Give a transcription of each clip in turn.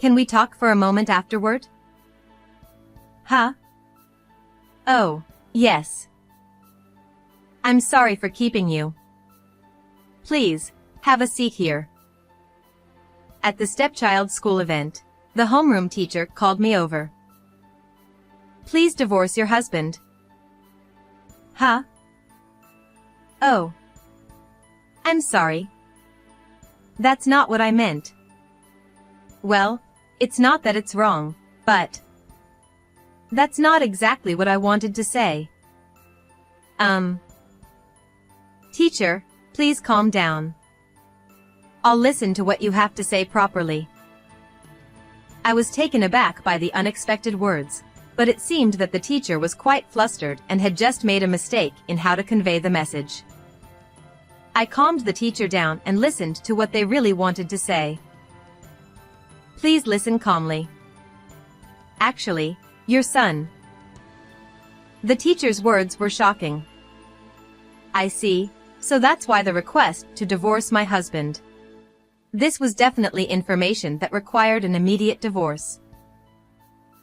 Can we talk for a moment afterward? Huh? Oh, yes. I'm sorry for keeping you. Please, have a seat here. At the stepchild school event, the homeroom teacher called me over. Please divorce your husband. Huh? Oh. I'm sorry. That's not what I meant. Well, it's not that it's wrong, but that's not exactly what I wanted to say. Teacher, please calm down. I'll listen to what you have to say properly. I was taken aback by the unexpected words, but it seemed that the teacher was quite flustered and had just made a mistake in how to convey the message. I calmed the teacher down and listened to what they really wanted to say. Please listen calmly. Actually, your son. The teacher's words were shocking. I see, so that's why the request to divorce my husband. This was definitely information that required an immediate divorce.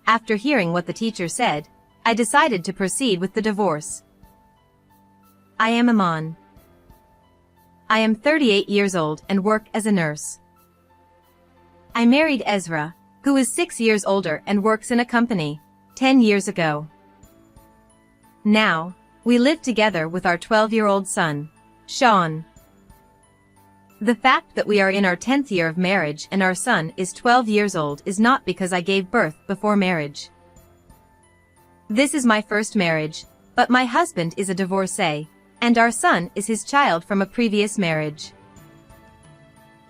After hearing what the teacher said, I decided to proceed with the divorce. I am Aman. I am 38 years old and work as a nurse. I married Ezra, who is 6 years older and works in a company, 10 years ago. Now, we live together with our 12-year-old son, Sean. The fact that we are in our 10th year of marriage and our son is 12 years old is not because I gave birth before marriage. This is my first marriage, but my husband is a divorcee, and our son is his child from a previous marriage.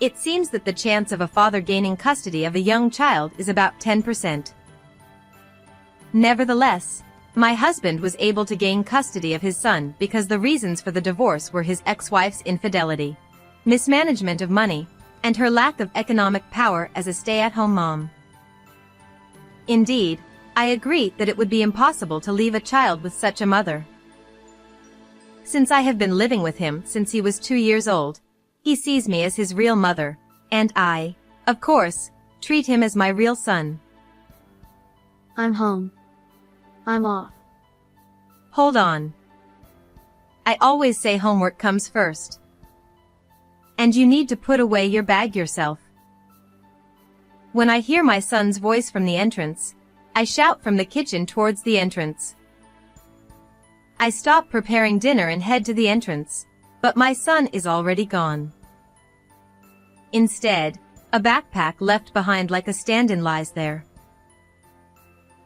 It seems that the chance of a father gaining custody of a young child is about 10%. Nevertheless, my husband was able to gain custody of his son because the reasons for the divorce were his ex-wife's infidelity, mismanagement of money, and her lack of economic power as a stay-at-home mom. Indeed, I agree that it would be impossible to leave a child with such a mother. Since I have been living with him since he was 2 years old, he sees me as his real mother, and I, of course, treat him as my real son. I'm home. I'm off. Hold on. I always say homework comes first. And you need to put away your bag yourself. When I hear my son's voice from the entrance, I shout from the kitchen towards the entrance. I stop preparing dinner and head to the entrance, but my son is already gone. Instead, a backpack left behind like a stand-in lies there.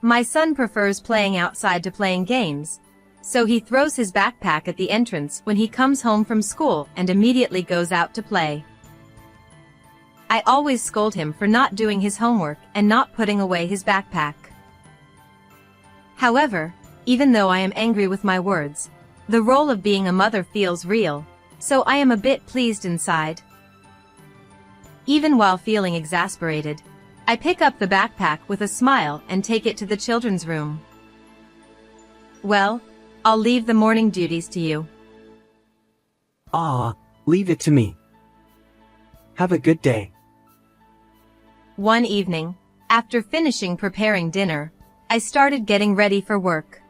My son prefers playing outside to playing games, so he throws his backpack at the entrance when he comes home from school and immediately goes out to play. I always scold him for not doing his homework and not putting away his backpack. However, even though I am angry with my words, the role of being a mother feels real, so I am a bit pleased inside. Even while feeling exasperated, I pick up the backpack with a smile and take it to the children's room. Well, I'll leave the morning duties to you. Leave it to me. Have a good day. One evening, after finishing preparing dinner, I started getting ready for work.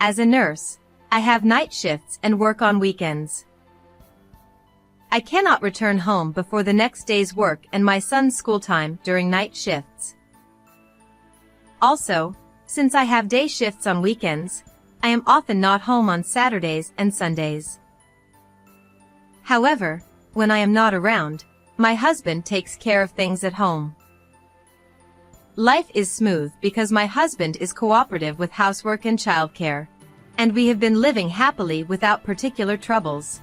As a nurse, I have night shifts and work on weekends. I cannot return home before the next day's work and my son's school time during night shifts. Also, since I have day shifts on weekends, I am often not home on Saturdays and Sundays. However, when I am not around, my husband takes care of things at home. Life is smooth because my husband is cooperative with housework and childcare, and we have been living happily without particular troubles.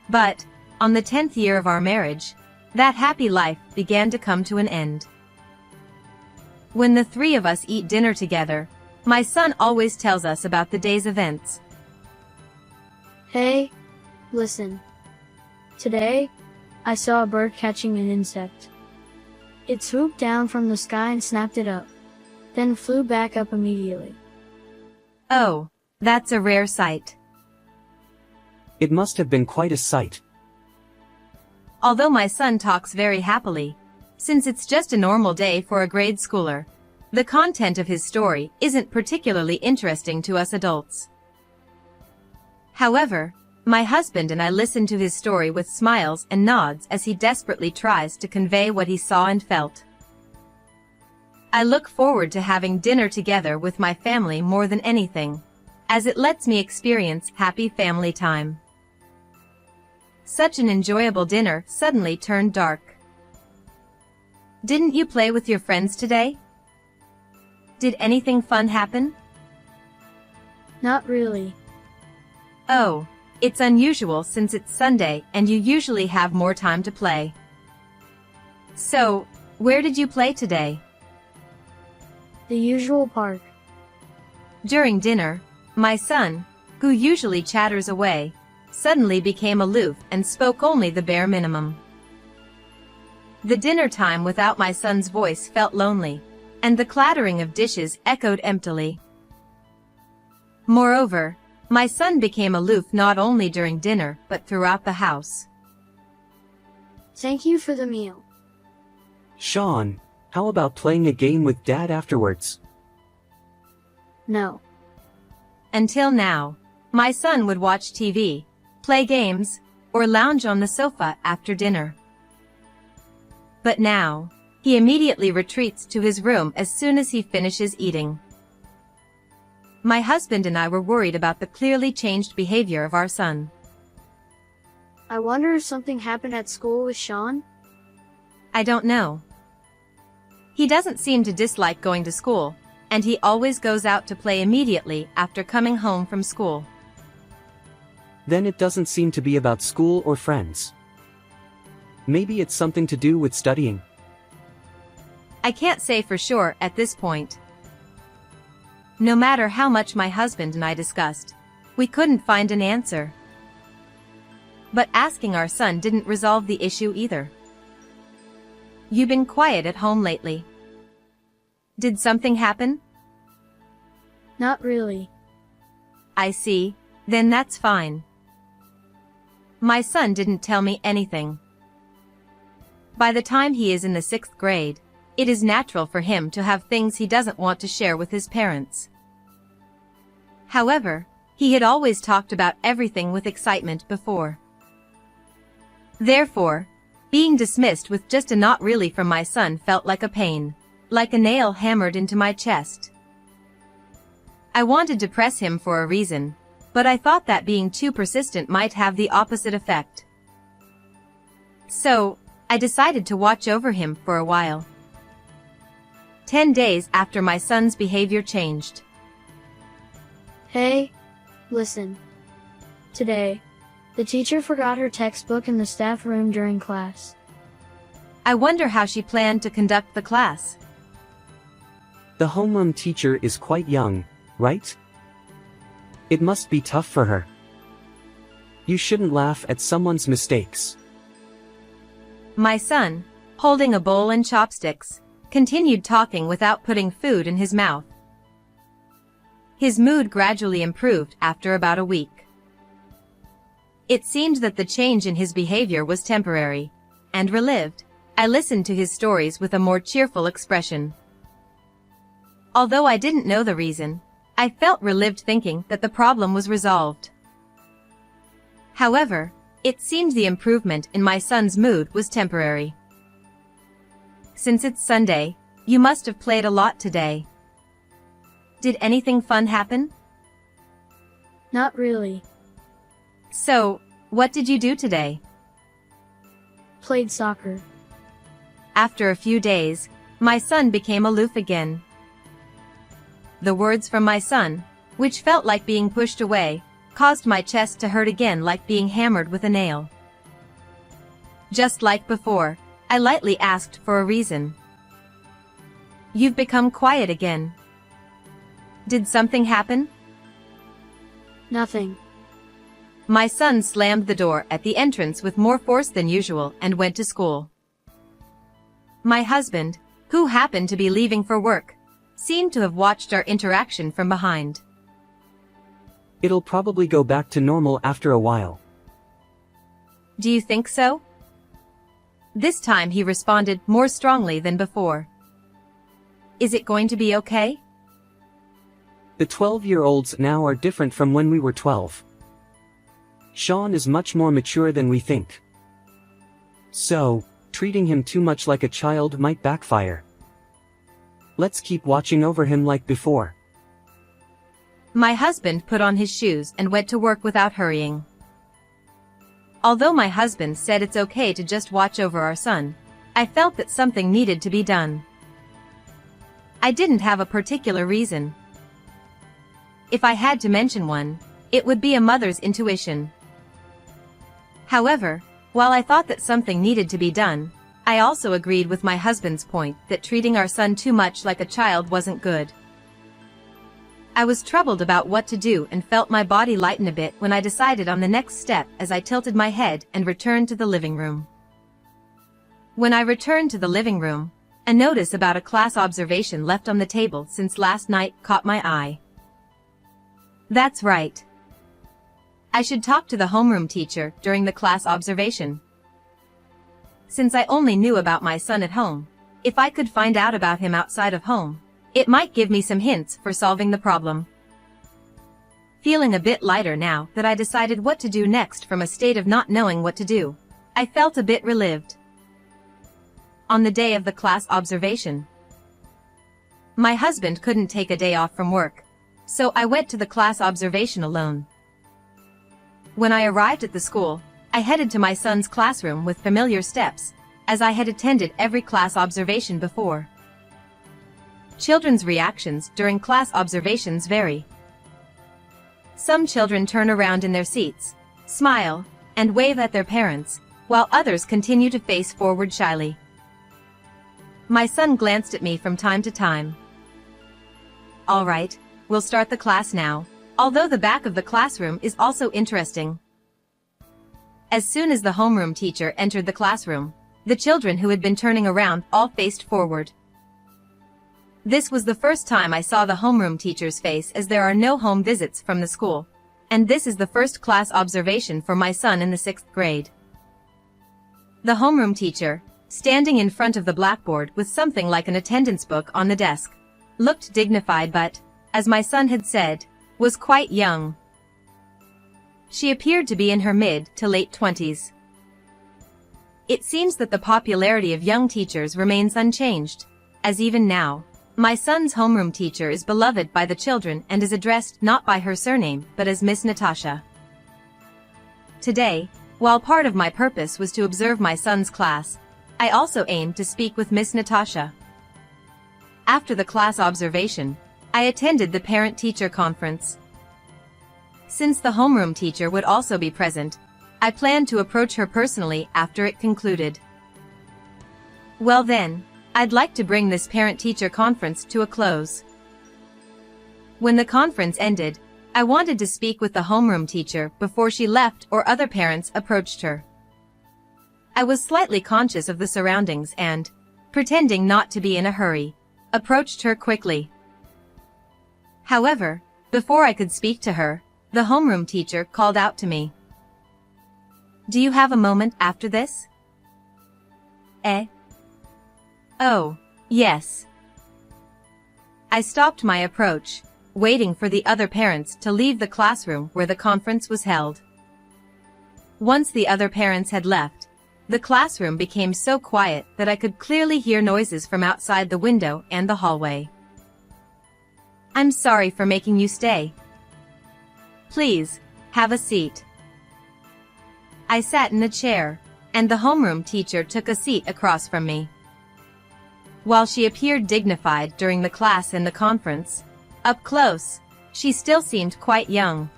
But, on the 10th year of our marriage, that happy life began to come to an end. When the three of us eat dinner together, my son always tells us about the day's events. Hey, listen. Today, I saw a bird catching an insect. It swooped down from the sky and snapped it up, then flew back up immediately. Oh, that's a rare sight. It must have been quite a sight. Although my son talks very happily, Since it's just a normal day for a grade schooler, the content of his story isn't particularly interesting to us adults. However, my husband and I listen to his story with smiles and nods as he desperately tries to convey what he saw and felt. I look forward to having dinner together with my family more than anything, as it lets me experience happy family time. Such an enjoyable dinner suddenly turned dark. Didn't you play with your friends today? Did anything fun happen? Not really. Oh, it's unusual since it's Sunday and you usually have more time to play. So, where did you play today? The usual park. During dinner, my son, who usually chatters away, suddenly became aloof and spoke only the bare minimum. The dinner time without my son's voice felt lonely, and the clattering of dishes echoed emptily. Moreover, my son became aloof not only during dinner but throughout the house. Thank you for the meal. Sean, how about playing a game with Dad afterwards? No. Until now, my son would watch TV, play games, or lounge on the sofa after dinner. But now, he immediately retreats to his room as soon as he finishes eating. My husband and I were worried about the clearly changed behavior of our son. I wonder if something happened at school with Sean? I don't know. He doesn't seem to dislike going to school, and he always goes out to play immediately after coming home from school. Then it doesn't seem to be about school or friends. Maybe it's something to do with studying. I can't say for sure at this point. No matter how much my husband and I discussed, we couldn't find an answer. But asking our son didn't resolve the issue either. You've been quiet at home lately. Did something happen? Not really. I see, then that's fine. My son didn't tell me anything. By the time he is in the 6th grade, it is natural for him to have things he doesn't want to share with his parents. However, he had always talked about everything with excitement before. Therefore, being dismissed with just a "not really" from my son felt like a pain, like a nail hammered into my chest. I wanted to press him for a reason, but I thought that being too persistent might have the opposite effect. So, I decided to watch over him for a while. 10 days after my son's behavior changed. Hey, listen. Today, the teacher forgot her textbook in the staff room during class. I wonder how she planned to conduct the class. The homeroom teacher is quite young, right? It must be tough for her. You shouldn't laugh at someone's mistakes. My son, holding a bowl and chopsticks, continued talking without putting food in his mouth. His mood gradually improved after about a week. It seemed that the change in his behavior was temporary, and relieved, I listened to his stories with a more cheerful expression. Although I didn't know the reason, I felt relieved thinking that the problem was resolved. However, it seemed the improvement in my son's mood was temporary. Since it's Sunday, you must have played a lot today. Did anything fun happen? Not really. So, what did you do today? Played soccer. After a few days, my son became aloof again. The words from my son, which felt like being pushed away, caused my chest to hurt again like being hammered with a nail. Just like before, I lightly asked for a reason. You've become quiet again. Did something happen? Nothing. My son slammed the door at the entrance with more force than usual and went to school. My husband, who happened to be leaving for work, seemed to have watched our interaction from behind. It'll probably go back to normal after a while. Do you think so? This time he responded more strongly than before. Is it going to be okay? The 12-year-olds now are different from when we were 12. Sean is much more mature than we think. So, treating him too much like a child might backfire. Let's keep watching over him like before. My husband put on his shoes and went to work without hurrying. Although my husband said it's okay to just watch over our son, I felt that something needed to be done. I didn't have a particular reason. If I had to mention one, it would be a mother's intuition. However, while I thought that something needed to be done, I also agreed with my husband's point that treating our son too much like a child wasn't good. I was troubled about what to do and felt my body lighten a bit when I decided on the next step as I tilted my head and returned to the living room. When I returned to the living room, a notice about a class observation left on the table since last night caught my eye. That's right. I should talk to the homeroom teacher during the class observation. Since I only knew about my son at home, if I could find out about him outside of home, it might give me some hints for solving the problem. Feeling a bit lighter now that I decided what to do next from a state of not knowing what to do, I felt a bit relieved. On the day of the class observation, my husband couldn't take a day off from work, so I went to the class observation alone. When I arrived at the school, I headed to my son's classroom with familiar steps, as I had attended every class observation before. Children's reactions during class observations vary. Some children turn around in their seats, smile, and wave at their parents, while others continue to face forward shyly. My son glanced at me from time to time. All right, we'll start the class now, although the back of the classroom is also interesting. As soon as the homeroom teacher entered the classroom, the children who had been turning around all faced forward. This was the first time I saw the homeroom teacher's face, as there are no home visits from the school, and this is the first class observation for my son in the 6th grade. The homeroom teacher, standing in front of the blackboard with something like an attendance book on the desk, looked dignified but, as my son had said, was quite young. She appeared to be in her mid to late 20s. It seems that the popularity of young teachers remains unchanged, as even now, my son's homeroom teacher is beloved by the children and is addressed not by her surname but as Miss Natasha. Today, while part of my purpose was to observe my son's class, I also aimed to speak with Miss Natasha. After the class observation, I attended the parent-teacher conference. Since the homeroom teacher would also be present, I planned to approach her personally after it concluded. Well then, I'd like to bring this parent-teacher conference to a close. When the conference ended, I wanted to speak with the homeroom teacher before she left or other parents approached her. I was slightly conscious of the surroundings and, pretending not to be in a hurry, approached her quickly. However, before I could speak to her, the homeroom teacher called out to me. Do you have a moment after this? Oh, yes. I stopped my approach, waiting for the other parents to leave the classroom where the conference was held. Once the other parents had left, the classroom became so quiet that I could clearly hear noises from outside the window and the hallway. I'm sorry for making you stay. Please, have a seat. I sat in a chair, and the homeroom teacher took a seat across from me. While she appeared dignified during the class and the conference, up close, she still seemed quite young.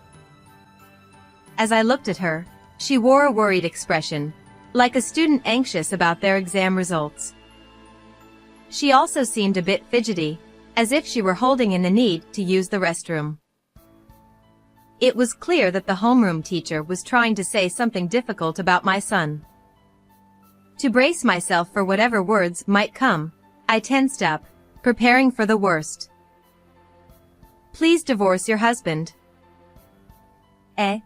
As I looked at her, she wore a worried expression, like a student anxious about their exam results. She also seemed a bit fidgety, as if she were holding in the need to use the restroom. It was clear that the homeroom teacher was trying to say something difficult about my son. To brace myself for whatever words might come, I tensed up, preparing for the worst. Please divorce your husband. I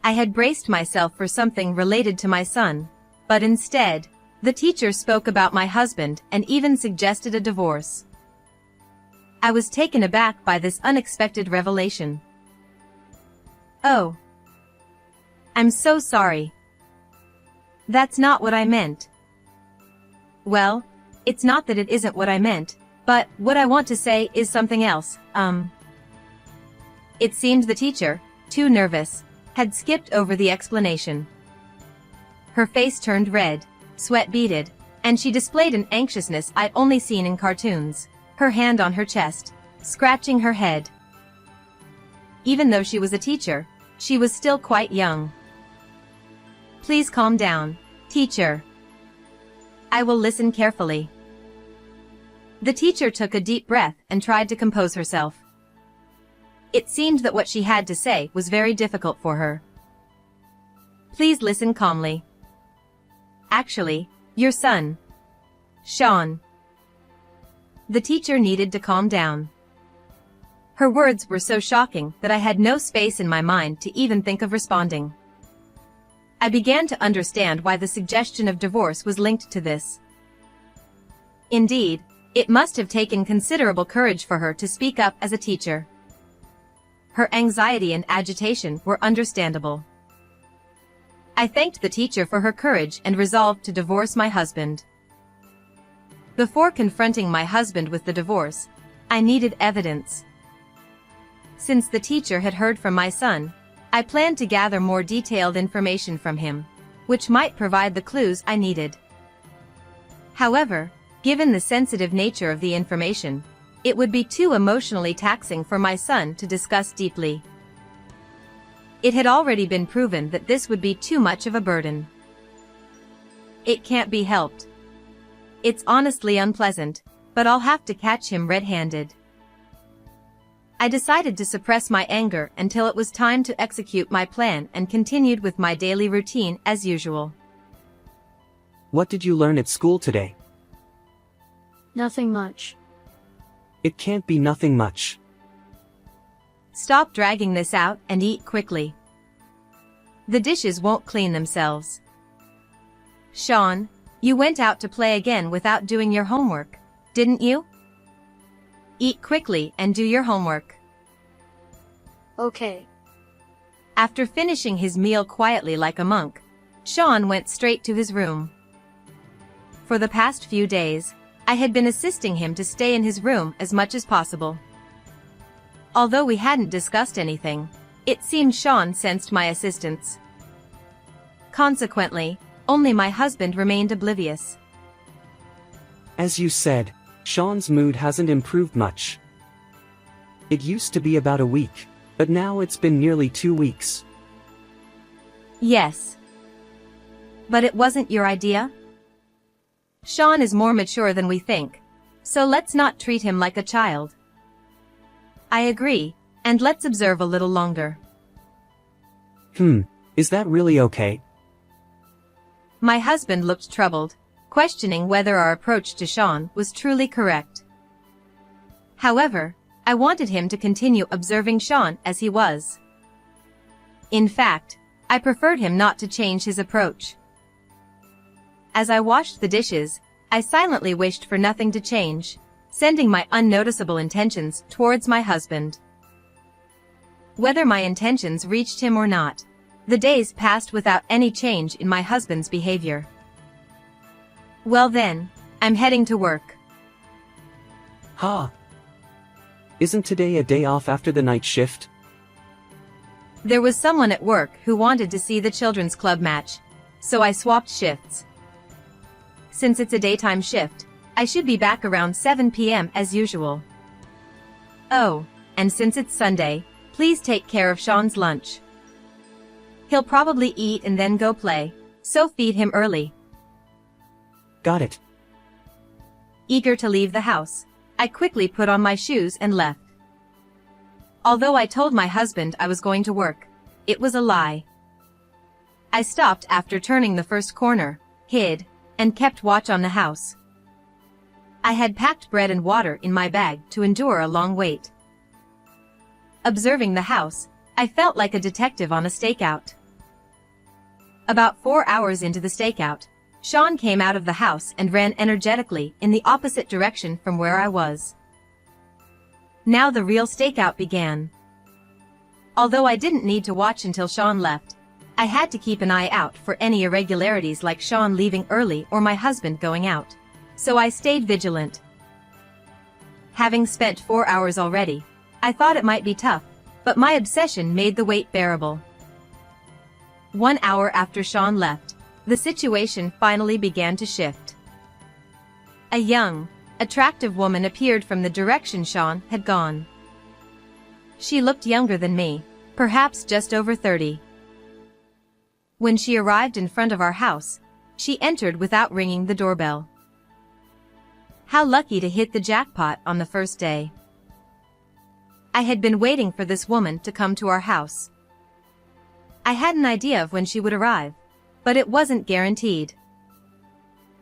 had braced myself for something related to my son, But instead, the teacher spoke about my husband and even suggested a divorce. I was taken aback by this unexpected revelation. Oh. I'm so sorry. That's not what I meant. Well, it's not that it isn't what I meant, but what I want to say is something else. It seemed the teacher, too nervous, had skipped over the explanation. Her face turned red, sweat beaded, and she displayed an anxiousness I'd only seen in cartoons, her hand on her chest, scratching her head. Even though she was a teacher, she was still quite young. Please calm down, teacher. I will listen carefully. The teacher took a deep breath and tried to compose herself. It seemed that what she had to say was very difficult for her. Please listen calmly. Actually, your son, Sean. The teacher needed to calm down. Her words were so shocking that I had no space in my mind to even think of responding. I began to understand why the suggestion of divorce was linked to this. Indeed, it must have taken considerable courage for her to speak up as a teacher. Her anxiety and agitation were understandable. I thanked the teacher for her courage and resolved to divorce my husband. Before confronting my husband with the divorce, I needed evidence. Since the teacher had heard from my son, I planned to gather more detailed information from him, which might provide the clues I needed. However, given the sensitive nature of the information, it would be too emotionally taxing for my son to discuss deeply. It had already been proven that this would be too much of a burden. It can't be helped. It's honestly unpleasant, but I'll have to catch him red-handed. I decided to suppress my anger until it was time to execute my plan and continued with my daily routine as usual. What did you learn at school today? Nothing much. It can't be nothing much. Stop dragging this out and eat quickly. The dishes won't clean themselves. Sean, you went out to play again without doing your homework, didn't you? Eat quickly and do your homework. Okay. After finishing his meal quietly like a monk, Sean went straight to his room. For the past few days, I had been assisting him to stay in his room as much as possible. Although we hadn't discussed anything, it seemed Sean sensed my assistance. Consequently, only my husband remained oblivious. As you said, Sean's mood hasn't improved much. It used to be about a week, but now it's been nearly 2 weeks. Yes. But it wasn't your idea? Sean is more mature than we think, so let's not treat him like a child. I agree, and let's observe a little longer. Is that really okay? My husband looked troubled, questioning whether our approach to Sean was truly correct. However, I wanted him to continue observing Sean as he was. In fact, I preferred him not to change his approach. As I washed the dishes, I silently wished for nothing to change, sending my unnoticeable intentions towards my husband. Whether my intentions reached him or not, the days passed without any change in my husband's behavior. Well then, I'm heading to work. Isn't today a day off after the night shift? There was someone at work who wanted to see the children's club match, so I swapped shifts. Since it's a daytime shift, I should be back around 7 p.m. as usual. Oh, and since it's Sunday, please take care of Sean's lunch. He'll probably eat and then go play, so feed him early. Got it. Eager to leave the house, I quickly put on my shoes and left. Although I told my husband I was going to work, it was a lie. I stopped after turning the first corner, hid, and kept watch on the house. I had packed bread and water in my bag to endure a long wait. Observing the house, I felt like a detective on a stakeout. About 4 hours into the stakeout, Sean came out of the house and ran energetically in the opposite direction from where I was. Now the real stakeout began. Although I didn't need to watch until Sean left, I had to keep an eye out for any irregularities like Sean leaving early or my husband going out. So I stayed vigilant. Having spent 4 hours already, I thought it might be tough, but my obsession made the wait bearable. 1 hour after Sean left, the situation finally began to shift. A young, attractive woman appeared from the direction Sean had gone. She looked younger than me, perhaps just over 30. When she arrived in front of our house, she entered without ringing the doorbell. How lucky to hit the jackpot on the first day. I had been waiting for this woman to come to our house. I had an idea of when she would arrive, but it wasn't guaranteed.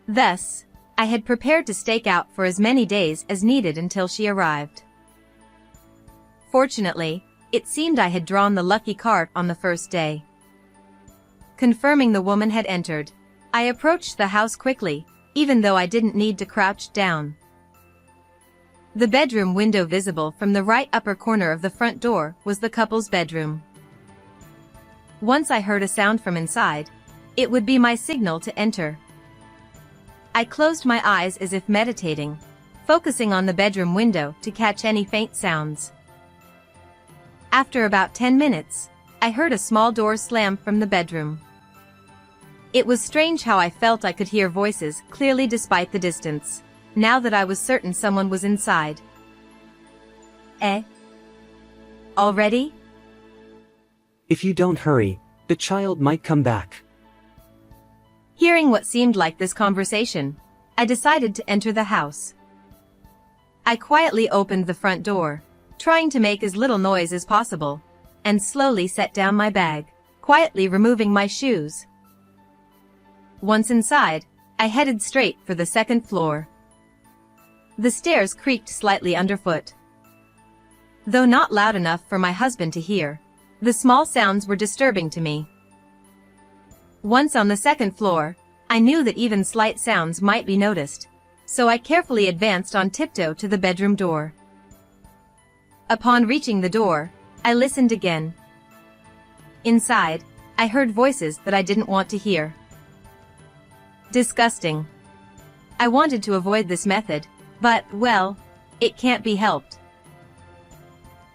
Thus, I had prepared to stake out for as many days as needed until she arrived. Fortunately, it seemed I had drawn the lucky card on the first day. Confirming the woman had entered, I approached the house quickly, even though I didn't need to crouch down. The bedroom window visible from the right upper corner of the front door was the couple's bedroom. Once I heard a sound from inside, it would be my signal to enter. I closed my eyes as if meditating, focusing on the bedroom window to catch any faint sounds. After about 10 minutes, I heard a small door slam from the bedroom. It was strange how I felt I could hear voices clearly despite the distance, now that I was certain someone was inside. Already? If you don't hurry, the child might come back. Hearing what seemed like this conversation, I decided to enter the house. I quietly opened the front door, trying to make as little noise as possible, and slowly set down my bag, quietly removing my shoes. Once inside, I headed straight for the second floor. The stairs creaked slightly underfoot. Though not loud enough for my husband to hear, the small sounds were disturbing to me. Once on the second floor, I knew that even slight sounds might be noticed, so I carefully advanced on tiptoe to the bedroom door. Upon reaching the door, I listened again. Inside, I heard voices that I didn't want to hear. Disgusting. I wanted to avoid this method, but, well, it can't be helped.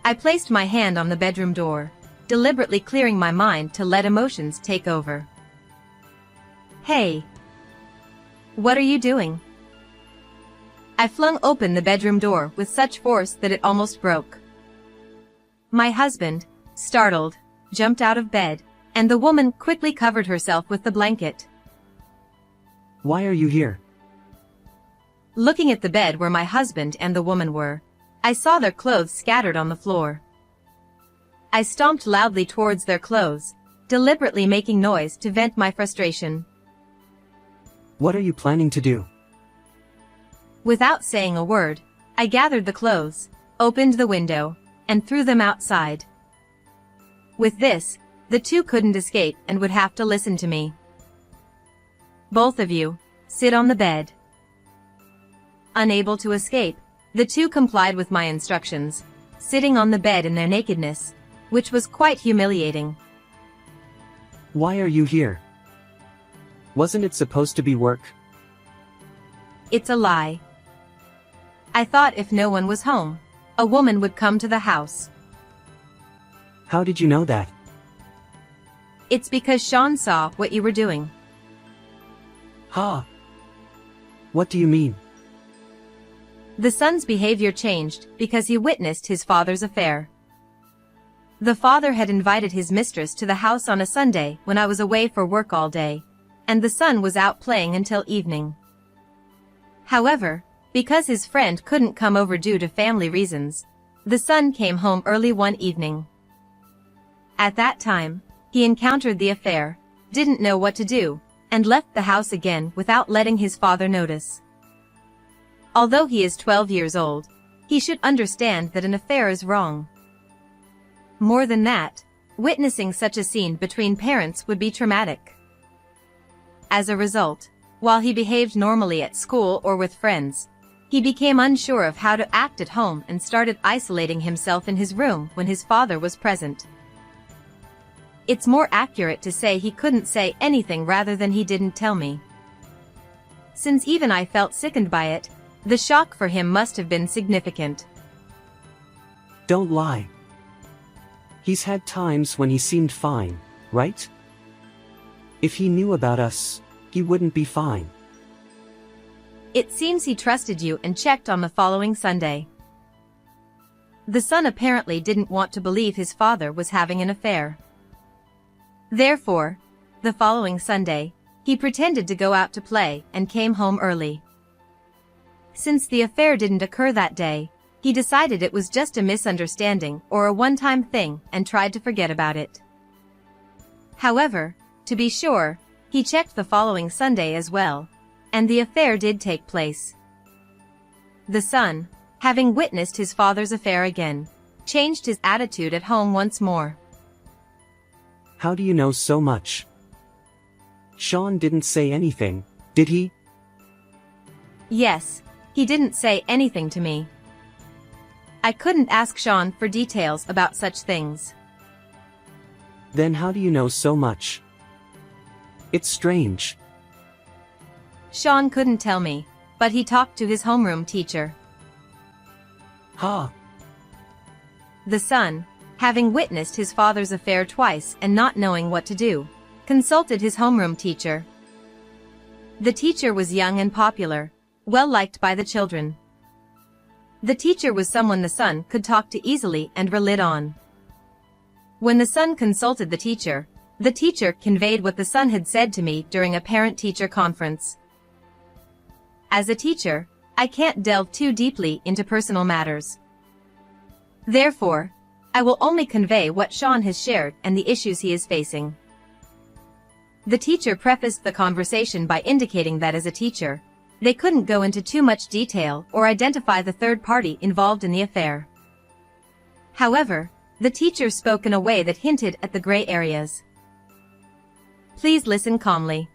I placed my hand on the bedroom door, deliberately clearing my mind to let emotions take over. Hey! What are you doing? I flung open the bedroom door with such force that it almost broke. My husband, startled, jumped out of bed, and the woman quickly covered herself with the blanket. Why are you here? Looking at the bed where my husband and the woman were, I saw their clothes scattered on the floor. I stomped loudly towards their clothes, deliberately making noise to vent my frustration. What are you planning to do? Without saying a word, I gathered the clothes, opened the window, and threw them outside. With this, the two couldn't escape and would have to listen to me. Both of you, sit on the bed. Unable to escape, the two complied with my instructions, sitting on the bed in their nakedness, which was quite humiliating. Why are you here? Wasn't it supposed to be work? It's a lie. I thought if no one was home, a woman would come to the house. How did you know that? It's because Sean saw what you were doing. Ha! What do you mean? The son's behavior changed because he witnessed his father's affair. The father had invited his mistress to the house on a Sunday when I was away for work all day, and the son was out playing until evening. However, because his friend couldn't come over due to family reasons, the son came home early one evening. At that time, he encountered the affair, didn't know what to do, and left the house again without letting his father notice. Although he is 12 years old, he should understand that an affair is wrong. More than that, witnessing such a scene between parents would be traumatic. As a result, while he behaved normally at school or with friends, he became unsure of how to act at home and started isolating himself in his room when his father was present. It's more accurate to say he couldn't say anything rather than he didn't tell me. Since even I felt sickened by it, the shock for him must have been significant. Don't lie. He's had times when he seemed fine, right? If he knew about us, he wouldn't be fine. It seems he trusted you and checked on the following Sunday. The son apparently didn't want to believe his father was having an affair. Therefore, the following Sunday, he pretended to go out to play and came home early. Since the affair didn't occur that day, he decided it was just a misunderstanding or a one-time thing and tried to forget about it. However, to be sure, he checked the following Sunday as well, and the affair did take place. The son, having witnessed his father's affair again, changed his attitude at home once more. How do you know so much? Sean didn't say anything, did he? Yes, he didn't say anything to me. I couldn't ask Sean for details about such things. Then how do you know so much? It's strange. Sean couldn't tell me, but he talked to his homeroom teacher. Ha! The son, having witnessed his father's affair twice and not knowing what to do, consulted his homeroom teacher. The teacher was young and popular, well liked by the children. The teacher was someone the son could talk to easily and rely on. When the son consulted the teacher conveyed what the son had said to me during a parent-teacher conference. As a teacher, I can't delve too deeply into personal matters. Therefore, I will only convey what Sean has shared and the issues he is facing. The teacher prefaced the conversation by indicating that as a teacher, they couldn't go into too much detail or identify the third party involved in the affair. However, the teacher spoke in a way that hinted at the gray areas. Please listen calmly.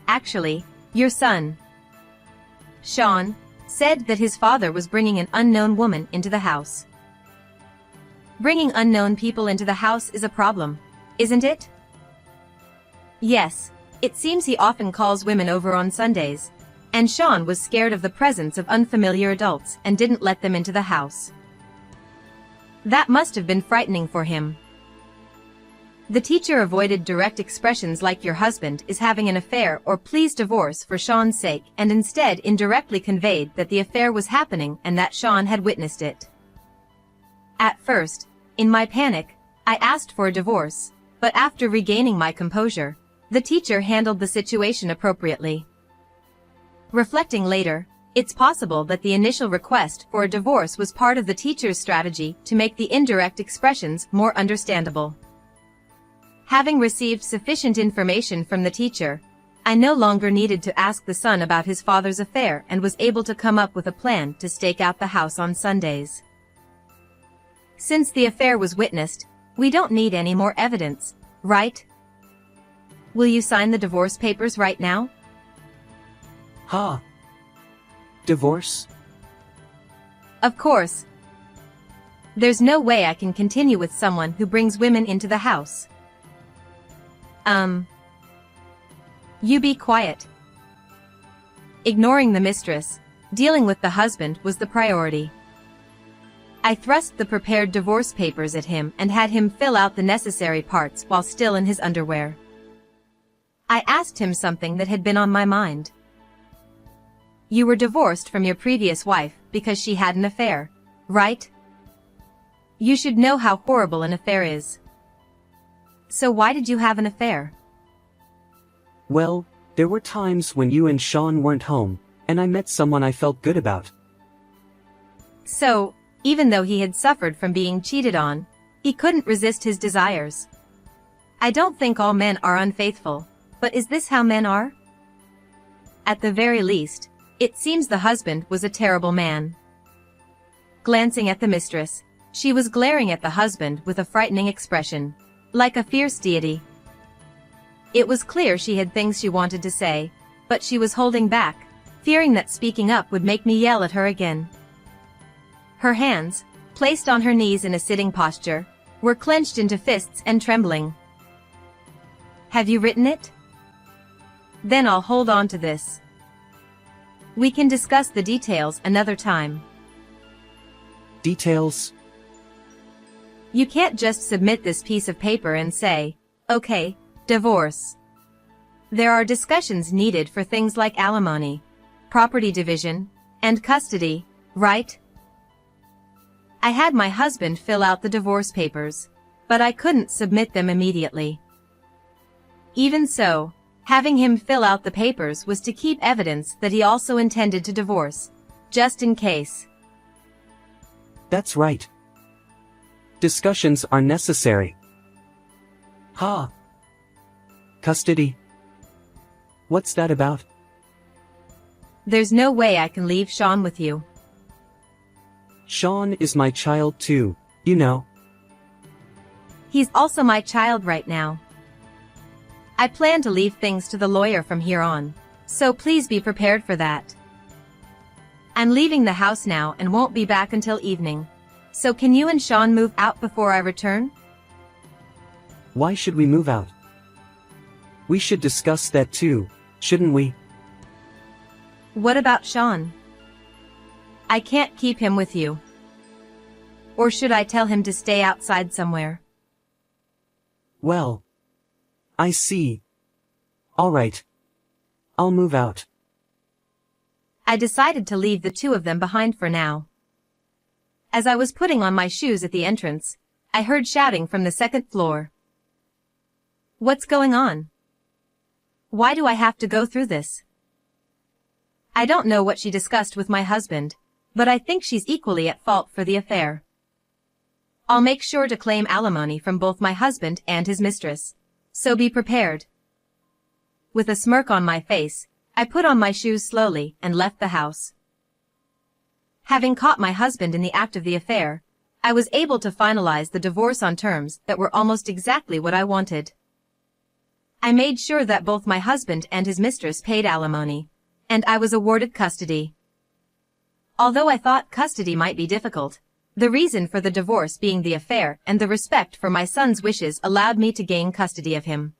Actually, your son, Sean, said that his father was bringing an unknown woman into the house. Bringing unknown people into the house is a problem, isn't it? Yes, it seems he often calls women over on Sundays, and Sean was scared of the presence of unfamiliar adults and didn't let them into the house. That must have been frightening for him. The teacher avoided direct expressions like your husband is having an affair or please divorce for Sean's sake and instead indirectly conveyed that the affair was happening and that Sean had witnessed it. At first, in my panic, I asked for a divorce, but after regaining my composure, the teacher handled the situation appropriately. Reflecting later, it's possible that the initial request for a divorce was part of the teacher's strategy to make the indirect expressions more understandable. Having received sufficient information from the teacher, I no longer needed to ask the son about his father's affair and was able to come up with a plan to stake out the house on Sundays. Since the affair was witnessed, we don't need any more evidence, right? Will you sign the divorce papers right now? Ha! Divorce? Of course. There's no way I can continue with someone who brings women into the house. You be quiet. Ignoring the mistress, dealing with the husband was the priority. I thrust the prepared divorce papers at him and had him fill out the necessary parts while still in his underwear. I asked him something that had been on my mind. You were divorced from your previous wife because she had an affair, right? You should know how horrible an affair is. So why did you have an affair? Well, there were times when you and Sean weren't home, and I met someone I felt good about. So, even though he had suffered from being cheated on, he couldn't resist his desires. I don't think all men are unfaithful, but is this how men are? At the very least, it seems the husband was a terrible man. Glancing at the mistress, she was glaring at the husband with a frightening expression, like a fierce deity. It was clear she had things she wanted to say, but she was holding back, fearing that speaking up would make me yell at her again. Her hands, placed on her knees in a sitting posture, were clenched into fists and trembling. "Have you written it? Then I'll hold on to this. We can discuss the details another time." Details? You can't just submit this piece of paper and say, "Okay, divorce." There are discussions needed for things like alimony, property division, and custody, right? I had my husband fill out the divorce papers, but I couldn't submit them immediately. Even so, having him fill out the papers was to keep evidence that he also intended to divorce, just in case. That's right. Discussions are necessary. Ha! Custody? What's that about? There's no way I can leave Sean with you. Sean is my child too, you know. He's also my child right now. I plan to leave things to the lawyer from here on, so please be prepared for that. I'm leaving the house now and won't be back until evening. So can you and Sean move out before I return? Why should we move out? We should discuss that too, shouldn't we? What about Sean? I can't keep him with you. Or should I tell him to stay outside somewhere? Well, I see. All right. I'll move out. I decided to leave the two of them behind for now. As I was putting on my shoes at the entrance, I heard shouting from the second floor. What's going on? Why do I have to go through this? I don't know what she discussed with my husband, but I think she's equally at fault for the affair. I'll make sure to claim alimony from both my husband and his mistress, so be prepared. With a smirk on my face, I put on my shoes slowly and left the house. Having caught my husband in the act of the affair, I was able to finalize the divorce on terms that were almost exactly what I wanted. I made sure that both my husband and his mistress paid alimony, and I was awarded custody. Although I thought custody might be difficult, the reason for the divorce being the affair and the respect for my son's wishes allowed me to gain custody of him.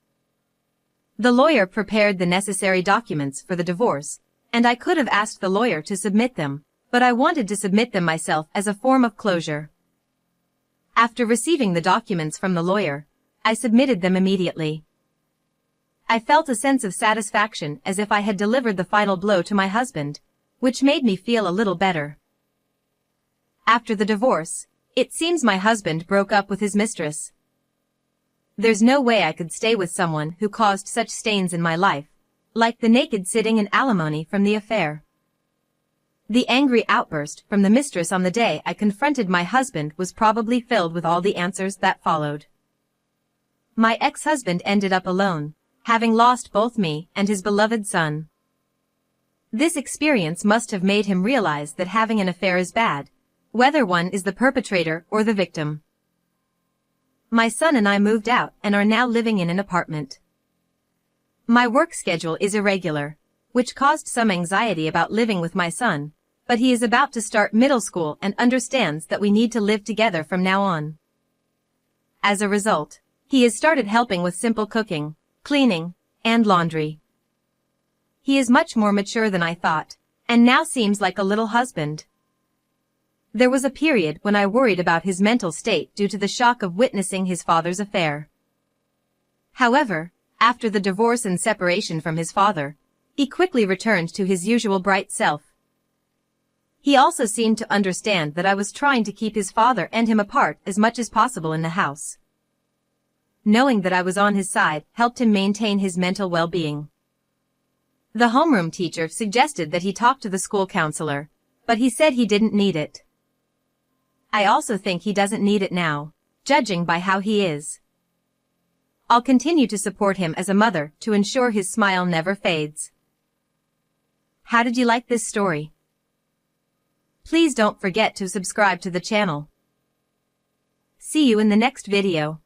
The lawyer prepared the necessary documents for the divorce, and I could have asked the lawyer to submit them, but I wanted to submit them myself as a form of closure. After receiving the documents from the lawyer, I submitted them immediately. I felt a sense of satisfaction as if I had delivered the final blow to my husband, which made me feel a little better. After the divorce, it seems my husband broke up with his mistress. There's no way I could stay with someone who caused such stains in my life, like the naked sitting in alimony from the affair. The angry outburst from the mistress on the day I confronted my husband was probably filled with all the answers that followed. My ex-husband ended up alone, having lost both me and his beloved son. This experience must have made him realize that having an affair is bad, whether one is the perpetrator or the victim. My son and I moved out and are now living in an apartment. My work schedule is irregular, which caused some anxiety about living with my son, but he is about to start middle school and understands that we need to live together from now on. As a result, he has started helping with simple cooking, cleaning, and laundry. He is much more mature than I thought, and now seems like a little husband. There was a period when I worried about his mental state due to the shock of witnessing his father's affair. However, after the divorce and separation from his father, he quickly returned to his usual bright self. He also seemed to understand that I was trying to keep his father and him apart as much as possible in the house. Knowing that I was on his side helped him maintain his mental well-being. The homeroom teacher suggested that he talk to the school counselor, but he said he didn't need it. I also think he doesn't need it now, judging by how he is. I'll continue to support him as a mother to ensure his smile never fades. How did you like this story? Please don't forget to subscribe to the channel. See you in the next video.